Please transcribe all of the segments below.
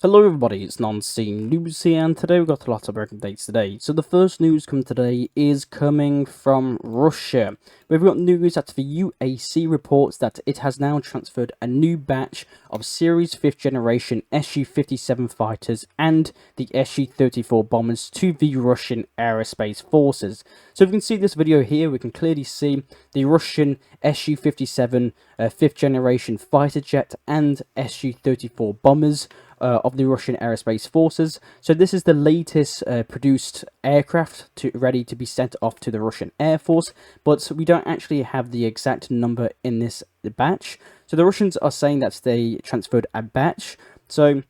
Hello everybody, it's Non-Scene News here, and today we've got a lot of breaking dates today. So the first news coming today is coming from Russia. We've got news that the UAC reports that it has now transferred a new batch of Series 5th generation Su-57 fighters and the Su-34 bombers to the Russian aerospace forces. So if you can see this video here, we can clearly see the Russian Su-57 5th generation fighter jet and Su-34 bombers of the Russian aerospace forces. So this is the latest produced aircraft ready to be sent off to the Russian Air Force, but we don't actually have the exact number in this batch. So the Russians are saying that they transferred a batch. So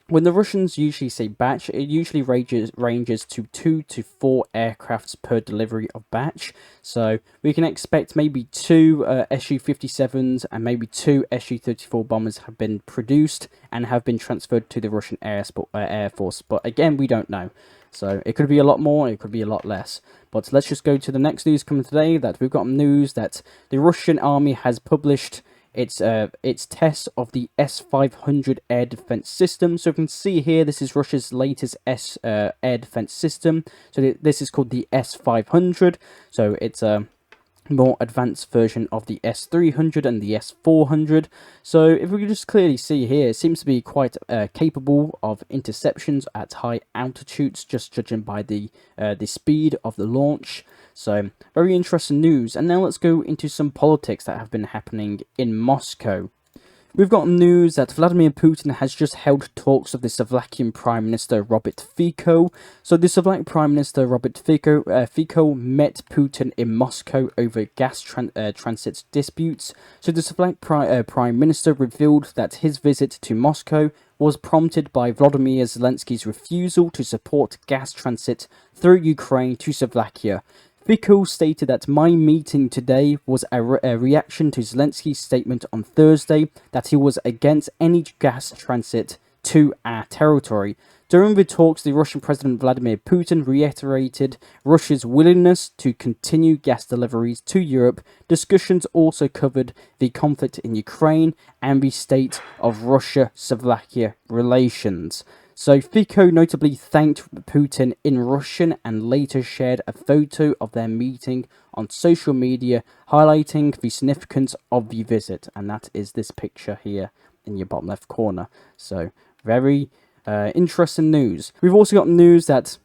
when the Russians usually say batch, it usually ranges to 2 to 4 aircrafts per delivery of batch. So we can expect maybe 2 Su-57s and maybe 2 Su-34 bombers have been produced and have been transferred to the Russian Air Force. But again, we don't know. So it could be a lot more, it could be a lot less. But let's just go to the next news coming today. That we've got news that the Russian army has published its test of the S-500 air defense system. So you can see here, this is Russia's latest air defense system. So this is called the S-500. So it's a more advanced version of the S-300 and the S-400. So if we can just clearly see here, it seems to be quite capable of interceptions at high altitudes, just judging by the speed of the launch. So very interesting news. And now let's go into some politics that have been happening in Moscow. We've got news that Vladimir Putin has just held talks with the Slovakian Prime Minister Robert Fico. So the Slovak Prime Minister Robert Fico met Putin in Moscow over gas transit disputes. So the Slovak Prime Minister revealed that his visit to Moscow was prompted by Volodymyr Zelensky's refusal to support gas transit through Ukraine to Slovakia. Fico stated that my meeting today was a reaction to Zelensky's statement on Thursday that he was against any gas transit to our territory. During the talks, the Russian President Vladimir Putin reiterated Russia's willingness to continue gas deliveries to Europe. Discussions also covered the conflict in Ukraine and the state of Russia-Slovakia relations. So Fico notably thanked Putin in Russian and later shared a photo of their meeting on social media, highlighting the significance of the visit. And that is this picture here in your bottom left corner. So very interesting news. We've also got news that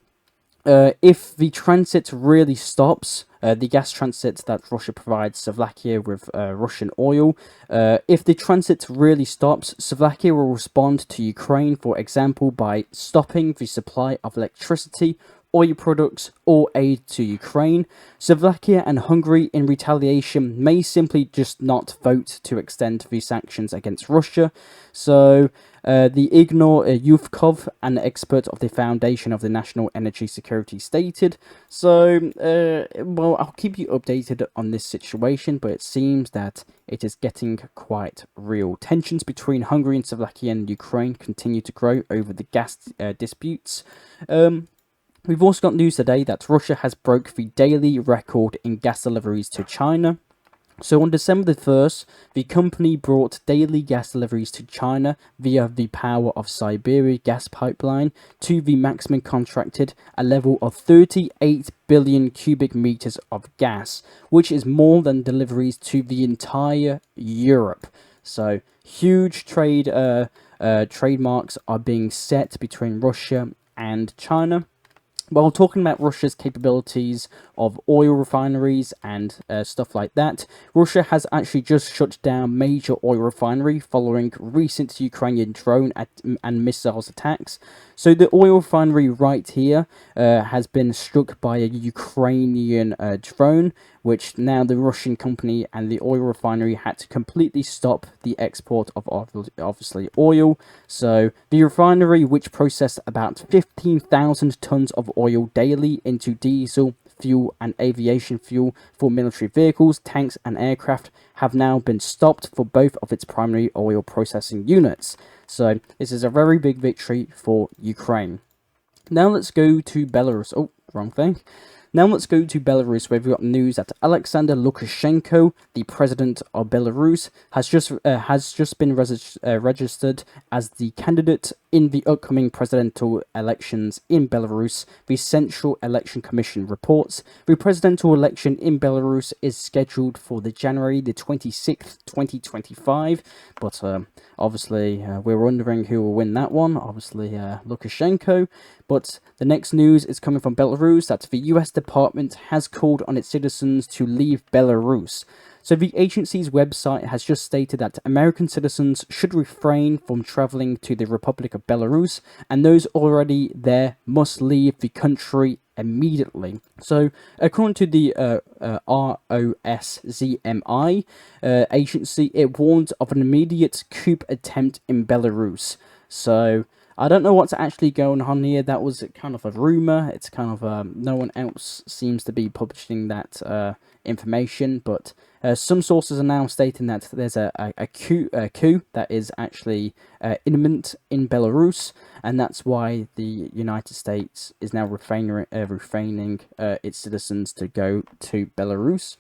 if the transit really stops, the gas transit that Russia provides Slovakia with Russian oil, if the transit really stops, Slovakia will respond to Ukraine, for example, by stopping the supply of electricity, oil products, or aid to Ukraine. Slovakia and Hungary, in retaliation, may simply just not vote to extend the sanctions against Russia. So the Igor Yuvkov, an expert of the Foundation of the National Energy Security, stated. So, well, I'll keep you updated on this situation, but it seems that it is getting quite real. Tensions between Hungary and Slovakia and Ukraine continue to grow over the gas disputes. We've also got news today that Russia has broke the daily record in gas deliveries to China. So on December the 1st, the company brought daily gas deliveries to China via the Power of Siberia gas pipeline to the maximum contracted, a level of 38 billion cubic meters of gas, which is more than deliveries to the entire Europe. So huge trademarks are being set between Russia and China. While talking about Russia's capabilities of oil refineries and stuff like that, Russia has actually just shut down major oil refinery following recent Ukrainian drone and missiles attacks. So the oil refinery right here has been struck by a Ukrainian drone, which now the Russian company and the oil refinery had to completely stop the export of obviously oil. So the refinery, which processed about 15,000 tons of oil daily into diesel, fuel and aviation fuel for military vehicles, tanks and aircraft, have now been stopped for both of its primary oil processing units. So this is a very big victory for Ukraine. Now let's go to Belarus. Oh, wrong thing. Now let's go to Belarus, where we've got news that Alexander Lukashenko, the president of Belarus, has just been registered as the candidate in the upcoming presidential elections in Belarus, the Central Election Commission reports. The presidential election in Belarus is scheduled for January the 26th, 2025, but obviously we're wondering who will win that one. Obviously Lukashenko. But the next news is coming from Belarus that the US Department has called on its citizens to leave Belarus. So the agency's website has just stated that American citizens should refrain from traveling to the Republic of Belarus, and those already there must leave the country immediately. So according to the ROSZMI agency, it warned of an immediate coup attempt in Belarus. So I don't know what's actually going on here. That was kind of a rumor. It's kind of no one else seems to be publishing that information, but some sources are now stating that there's a coup that is actually imminent in Belarus, and that's why the United States is now refraining its citizens to go to Belarus.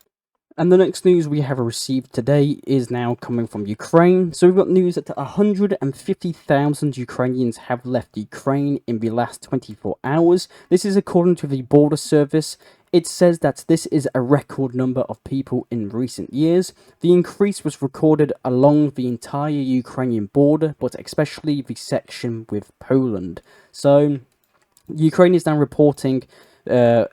And the next news we have received today is now coming from Ukraine. So we've got news that 150,000 Ukrainians have left Ukraine in the last 24 hours. This is according to the border service. It says that this is a record number of people in recent years. The increase was recorded along the entire Ukrainian border, but especially the section with Poland. So Ukraine is now reporting that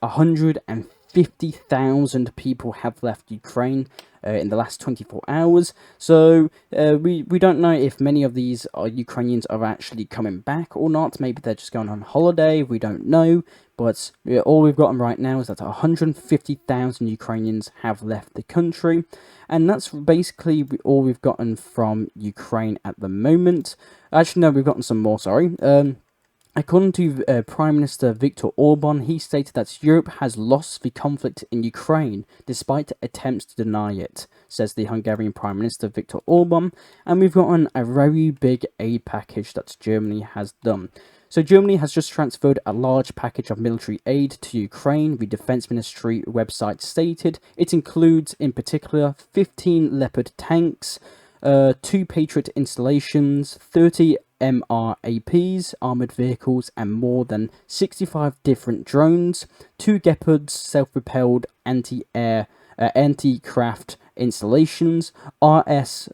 150,000 people have left Ukraine in the last 24 hours. So we don't know if many of these Ukrainians are actually coming back or not. Maybe they're just going on holiday. We don't know. But all we've gotten right now is that 150,000 Ukrainians have left the country. And that's basically all we've gotten from Ukraine at the moment. Actually, no, we've gotten some more, sorry. According to Prime Minister Viktor Orban, he stated that Europe has lost the conflict in Ukraine despite attempts to deny it, says the Hungarian Prime Minister Viktor Orban. And we've gotten a very big aid package that Germany has done. So Germany has just transferred a large package of military aid to Ukraine, the Defense Ministry website stated. It includes, in particular, 15 Leopard tanks, 2 Patriot installations, 30 MRAPs, armoured vehicles, and more than 65 different drones, 2 Gepards, self-propelled anti-craft installations, ISTSLMs,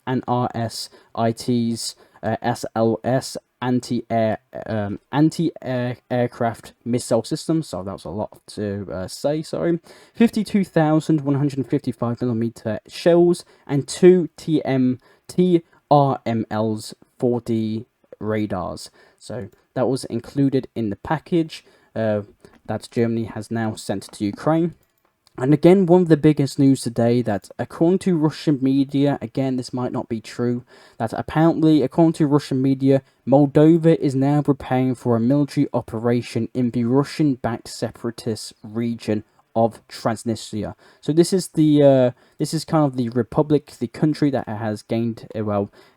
and RSITs, SLS, anti-aircraft missile systems. So that was a lot to say, sorry. 52,155mm shells and 2 TRMLs 4D radars. So that was included in the package that Germany has now sent to Ukraine. And again, one of the biggest news today that according to Russian media, again, this might not be true, that apparently, according to Russian media, Moldova is now preparing for a military operation in the Russian-backed separatist region of Transnistria. So this is the this is kind of the republic, the country that has gained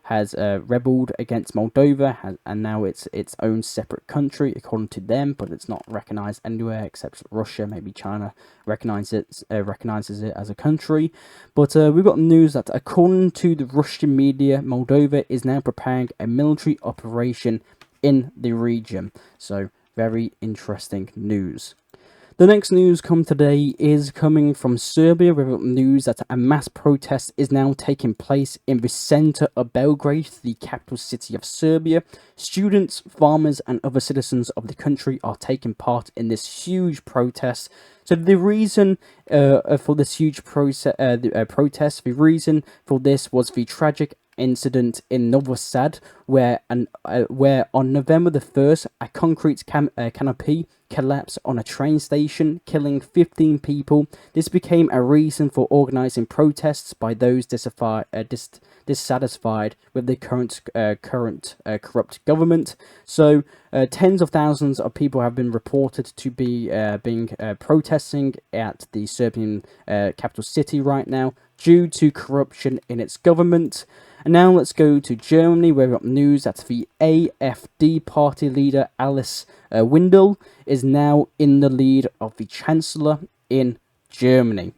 has rebelled against Moldova, and now it's its own separate country according to them, but it's not recognized anywhere except Russia. Maybe China recognizes it as a country. But we've got news that according to the Russian media, Moldova is now preparing a military operation in the region. So very interesting news. The next news today is coming from Serbia, with news that a mass protest is now taking place in the centre of Belgrade, the capital city of Serbia. Students, farmers and other citizens of the country are taking part in this huge protest. So the reason for this huge protest, the reason for this was the tragic incident in Novi Sad, where on November the 1st, a concrete canopy collapsed on a train station, killing 15 people. This became a reason for organising protests by those dissatisfied with the current corrupt government. So tens of thousands of people have been reported to be protesting at the Serbian capital city right now due to corruption in its government. And now let's go to Germany, where we've got news that the AfD party leader Alice Windel is now in the lead of the Chancellor in Germany.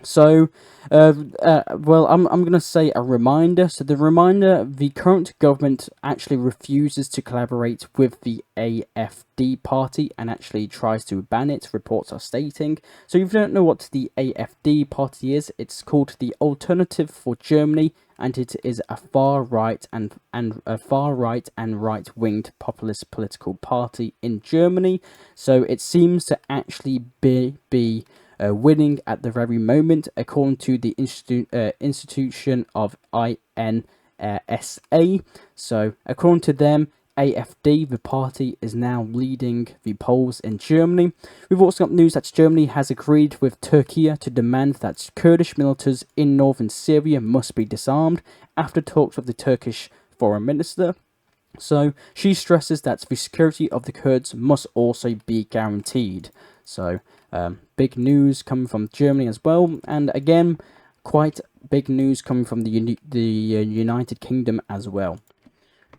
So, well, I'm gonna say a reminder. So the reminder: the current government actually refuses to collaborate with the AFD party and actually tries to ban it. Reports are stating. So if you don't know what the AFD party is, it's called the Alternative for Germany, and it is a far right and right winged populist political party in Germany. So it seems to actually be winning at the very moment, according to the institution of INSA. So, according to them, AFD, the party, is now leading the polls in Germany. We've also got news that Germany has agreed with Turkey to demand that Kurdish militias in northern Syria must be disarmed after talks with the Turkish foreign minister. So she stresses that the security of the Kurds must also be guaranteed. So big news coming from Germany as well, and again, quite big news coming from the United Kingdom as well.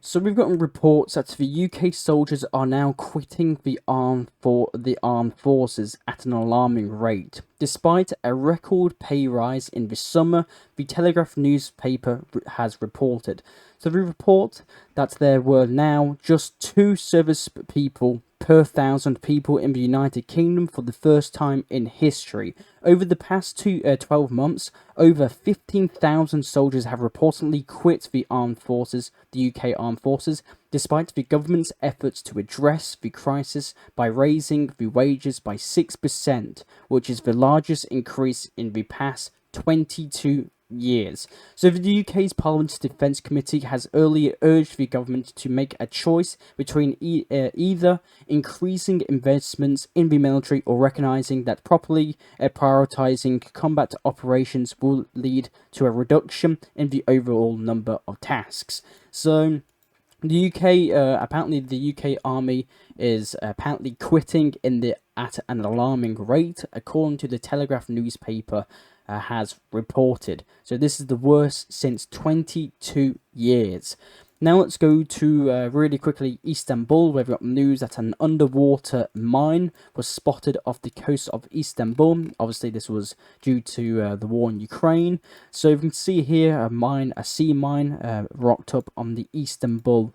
So we've gotten reports that the UK soldiers are now quitting the armed forces at an alarming rate. Despite a record pay rise in the summer, the Telegraph newspaper has reported. So we report that there were now just 2 service people per 1,000 people in the United Kingdom for the first time in history. Over the past 12 months, over 15,000 soldiers have reportedly quit the UK armed forces, despite the government's efforts to address the crisis by raising the wages by 6%, which is the largest increase in the past 22 years. So the UK's Parliament's Defence Committee has earlier urged the government to make a choice between either increasing investments in the military or recognising that properly prioritising combat operations will lead to a reduction in the overall number of tasks. So the UK, apparently the UK army is apparently quitting at an alarming rate, according to the Telegraph newspaper has reported. So this is the worst since 22 years. Now let's go to really quickly Istanbul, where we've got news that an underwater mine was spotted off the coast of Istanbul. Obviously, this was due to the war in Ukraine. So you can see here a sea mine rocked up on the Istanbul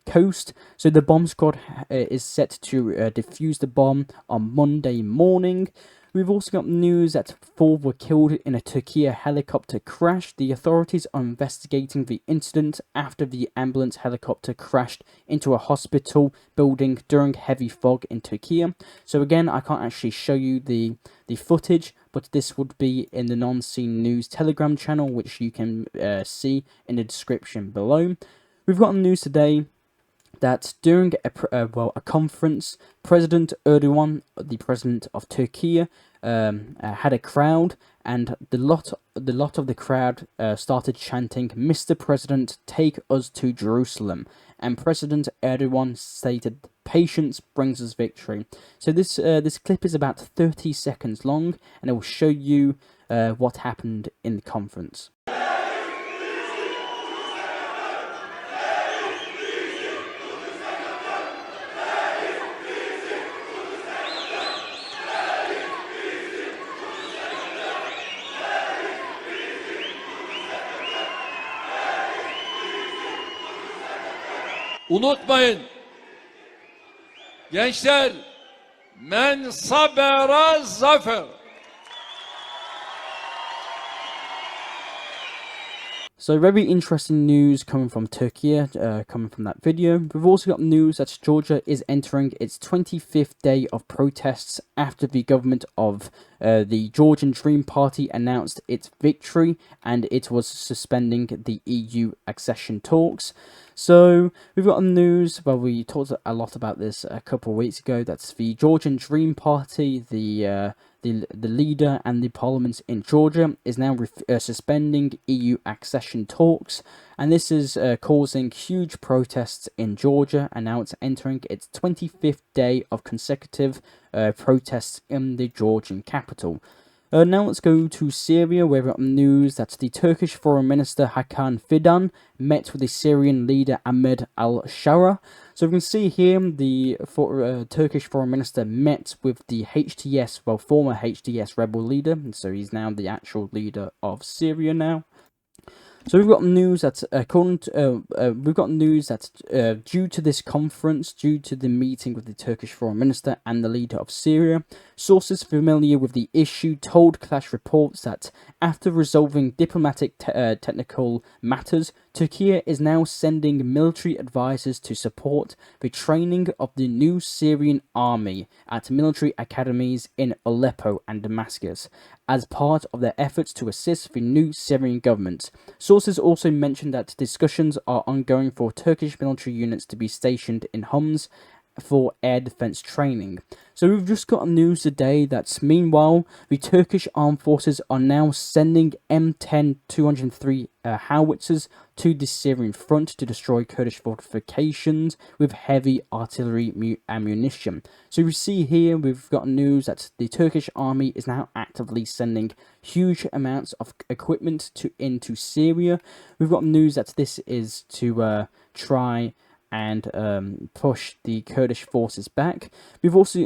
coast. So the bomb squad is set to defuse the bomb on Monday morning. We've also got news that 4 were killed in a Turkey helicopter crash. The authorities are investigating the incident after the ambulance helicopter crashed into a hospital building during heavy fog in Turkey. So again, I can't actually show you the footage, but this would be in the Non-Seen News Telegram channel, which you can see in the description below. We've got news today that during a conference, President Erdogan, the president of Turkey, had a crowd, and the lot of the crowd started chanting, "Mr. President, take us to Jerusalem." And President Erdogan stated, "Patience brings us victory." So this clip is about 30 seconds long, and it will show you what happened in the conference. Unutmayın, gençler, men sabera zafer. So very interesting news coming from Turkey, coming from that video. We've also got news that Georgia is entering its 25th day of protests after the government of the Georgian Dream Party announced its victory, and it was suspending the EU accession talks. So we've got news, well, we talked a lot about this a couple of weeks ago, that's the Georgian Dream Party, the leader and the parliament in Georgia is now suspending EU accession talks, and this is causing huge protests in Georgia, and now it's entering its 25th day of consecutive protests in the Georgian capital. Now let's go to Syria, where we've got news that the Turkish Foreign Minister Hakan Fidan met with the Syrian leader Ahmed al-Shara. So we can see here the Turkish Foreign Minister met with the former HTS rebel leader, so he's now the actual leader of Syria now. So we've got news that due to this conference, due to the meeting with the Turkish Foreign Minister and the leader of Syria, sources familiar with the issue told Clash reports that after resolving diplomatic technical matters, Turkey is now sending military advisors to support the training of the new Syrian army at military academies in Aleppo and Damascus, as part of their efforts to assist the new Syrian government. Sources also mentioned that discussions are ongoing for Turkish military units to be stationed in Homs for air defense training. So we've just got news today that meanwhile the Turkish armed forces are now sending M10 203 howitzers to the Syrian front to destroy Kurdish fortifications with heavy artillery ammunition. So we see here we've got news that the Turkish army is now actively sending huge amounts of equipment into Syria. We've got news that this is to try and push the Kurdish forces back. We've also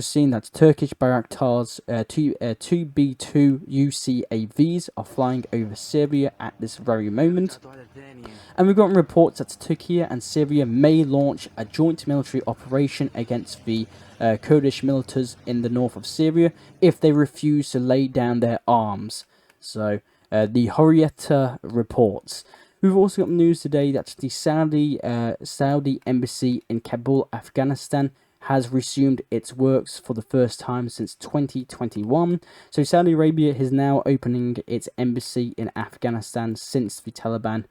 seen that Turkish Bayraktars 2B2 UCAVs are flying over Syria at this very moment. And we've got reports that Turkey and Syria may launch a joint military operation against the Kurdish militias in the north of Syria if they refuse to lay down their arms. So the Hurriyet reports. We've also got news today that the Saudi embassy in Kabul, Afghanistan, has resumed its works for the first time since 2021. So Saudi Arabia is now opening its embassy in Afghanistan since the Taliban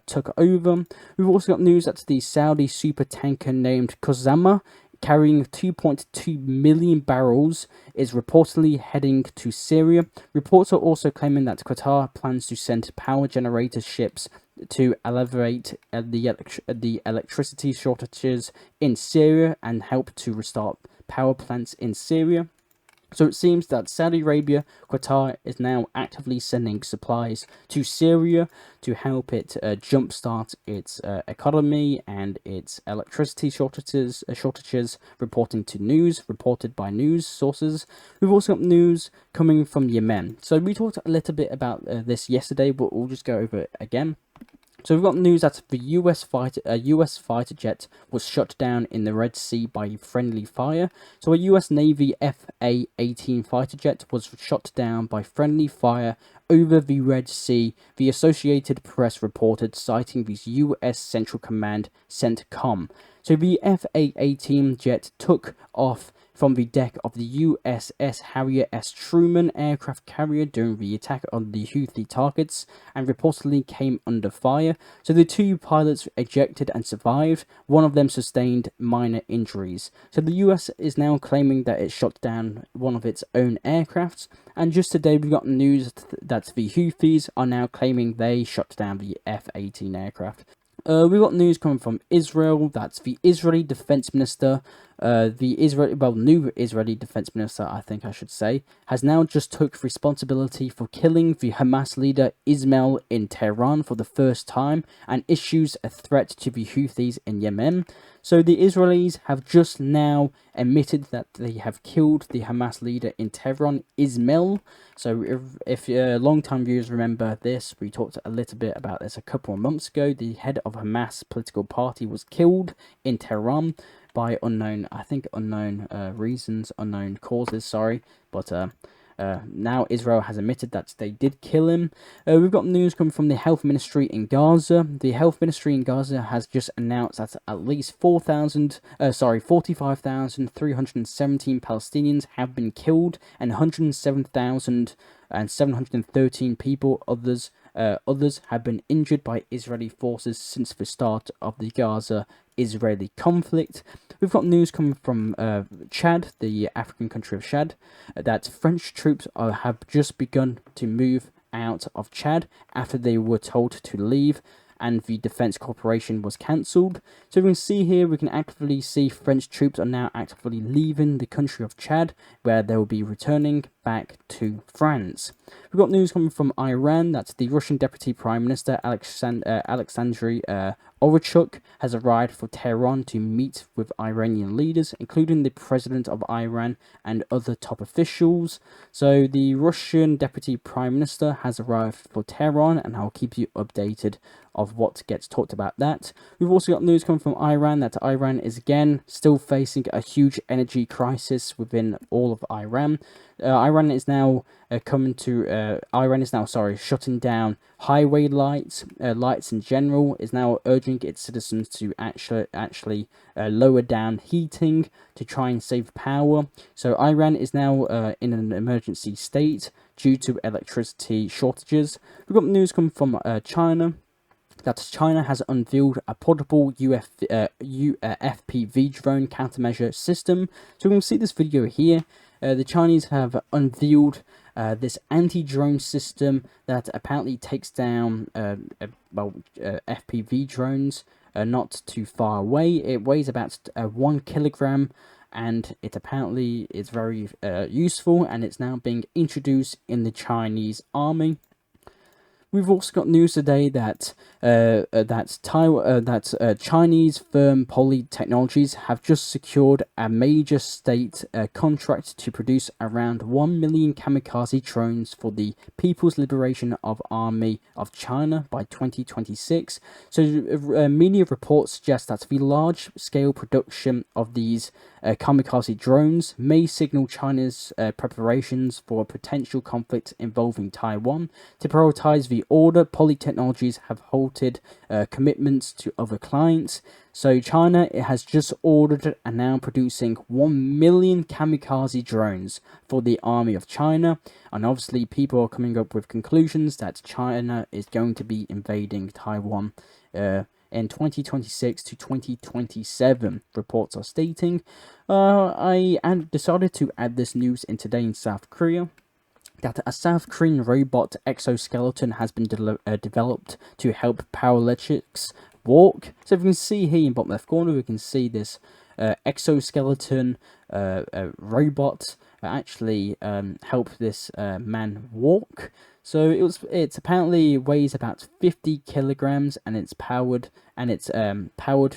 took over. We've also got news that the Saudi super tanker named Kozama, carrying 2.2 million barrels, is reportedly heading to Syria. Reports are also claiming that Qatar plans to send power generator ships to alleviate the electricity shortages in Syria and help to restart power plants in Syria. So it seems that Saudi Arabia, Qatar, is now actively sending supplies to Syria to help it jumpstart its economy and its electricity shortages, reported by news sources. We've also got news coming from Yemen. So we talked a little bit about this yesterday, but we'll just go over it again. So we've got news that the US fighter jet was shot down in the Red Sea by friendly fire. So a US Navy FA-18 fighter jet was shot down by friendly fire over the Red Sea, the Associated Press reported, citing the US Central Command CENTCOM. So the FA-18 jet took off from the deck of the USS Harrier S. Truman aircraft carrier during the attack on the Houthi targets and reportedly came under fire. So the two pilots ejected and survived. One of them sustained minor injuries. So the US is now claiming that it shot down one of its own aircrafts. And just today we got news that the Houthis are now claiming they shot down the F-18 aircraft. We've got news coming from Israel that the Israeli Defense Minister, new Israeli Defense Minister, I think I should say, has now just took responsibility for killing the Hamas leader Ismail in Tehran for the first time and issues a threat to the Houthis in Yemen. So the Israelis have just now admitted that they have killed the Hamas leader in Tehran, Ismail. So if long-time viewers remember this, we talked a little bit about this a couple of months ago. The head of Hamas political party was killed in Tehran by unknown reasons, unknown causes, but now Israel has admitted that they did kill him. We've got news coming from the health ministry in Gaza. The health ministry in Gaza has just announced that at least 45,317 Palestinians have been killed and 107,713 people, others have been injured by Israeli forces since the start of the Gaza-Israeli conflict. We've got news coming from Chad, the African country of Chad, that French troops have just begun to move out of Chad after they were told to leave and the defense cooperation was cancelled. So we can see here, we can actively see French troops are now actively leaving the country of Chad, where they will be returning back to France. We've got news coming from Iran that the Russian Deputy Prime Minister Alexandry Orechuk has arrived for Tehran to meet with Iranian leaders, including the President of Iran and other top officials. So the Russian Deputy Prime Minister has arrived for Tehran, and I'll keep you updated of what gets talked about that. We've also got news coming from Iran that Iran is again still facing a huge energy crisis within all of Iran. Iran is now shutting down highway lights, lights in general, is now urging its citizens to actually lower down heating to try and save power. So Iran is now in an emergency state due to electricity shortages. We've got news coming from China that China has unveiled a portable FPV drone countermeasure system. So we can see this video here. The Chinese have unveiled this anti-drone system that apparently takes down FPV drones not too far away. It weighs about 1 kilogram, and it apparently is very useful, and it's now being introduced in the Chinese army. We've also got news today that Chinese firm Poly Technologies have just secured a major state contract to produce around 1 million kamikaze drones for the People's Liberation of Army of China by 2026. So media reports suggest that the large-scale production of these kamikaze drones may signal China's preparations for a potential conflict involving Taiwan. To prioritize the order, Poly Technologies have halted commitments to other clients. So China has just ordered and now producing 1 million kamikaze drones for the army of China. And obviously people are coming up with conclusions that China is going to be invading Taiwan in 2026 to 2027, reports are stating. I decided to add this news in today in South Korea, that a South Korean robot exoskeleton has been developed to help paralytics walk. So if you can see here in the bottom left corner, we can see this exoskeleton robot actually help this man walk. So it's apparently weighs about 50 kilograms, and it's powered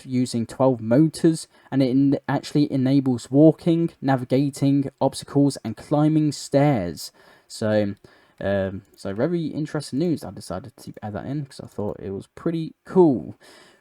using 12 motors, and it actually enables walking, navigating obstacles, and climbing stairs. So very interesting news. I decided to add that in because I thought it was pretty cool.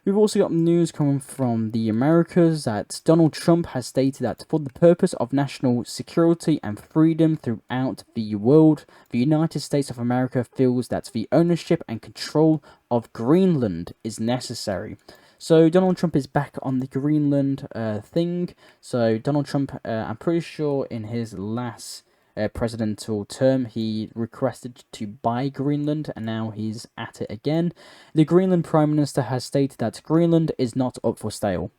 We've also got news coming from the Americas that Donald Trump has stated that for the purpose of national security and freedom throughout the world, the United States of America feels that the ownership and control of Greenland is necessary. So Donald Trump is back on the Greenland thing. So Donald Trump, I'm pretty sure in his last presidential term, he requested to buy Greenland, and now he's at it again. The Greenland Prime Minister has stated that Greenland is not up for sale.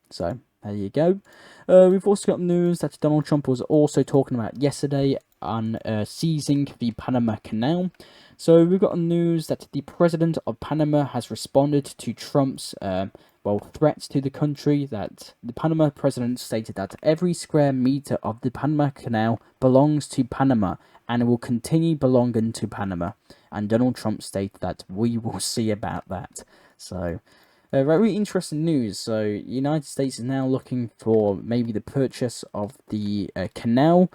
So there you go. We've also got news that Donald Trump was also talking about yesterday on seizing the Panama Canal. So we've got news that the president of Panama has responded to Trump's threats to the country. That the Panama president stated that every square meter of the Panama Canal belongs to Panama and will continue belonging to Panama. And Donald Trump stated that we will see about that. So very interesting news. So United States is now looking for maybe the purchase of the canal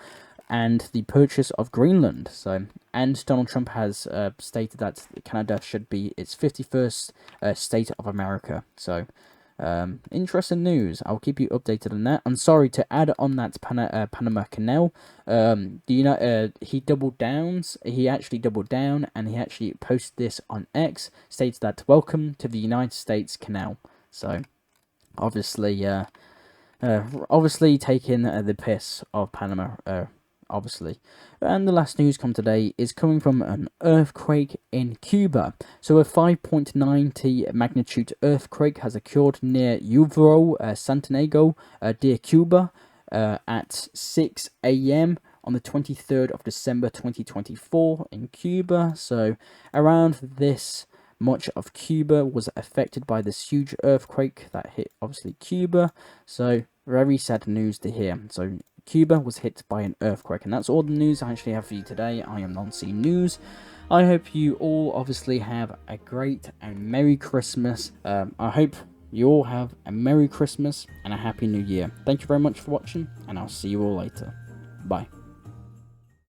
and the purchase of Greenland. So, and Donald Trump has stated that Canada should be its 51st state of America. So, interesting news. I'll keep you updated on that. I'm sorry to add on that Panama Canal. He doubled down. He actually doubled down, and he actually posted this on X. States that welcome to the United States Canal. So, obviously taking the piss of Panama. Obviously. And the last news today is coming from an earthquake in Cuba. So a 5.90 magnitude earthquake has occurred near Uvero, Santiago, near Cuba, at 6 a.m. on the 23rd of December 2024 in Cuba. So around this much of Cuba was affected by this huge earthquake that hit obviously Cuba. So very sad news to hear. So Cuba was hit by an earthquake. And that's all the news I actually have for you today. I am Non-C News. I hope you all obviously have a great and Merry Christmas. I hope you all have a Merry Christmas and a Happy New Year. Thank you very much for watching, and I'll see you all later. Bye.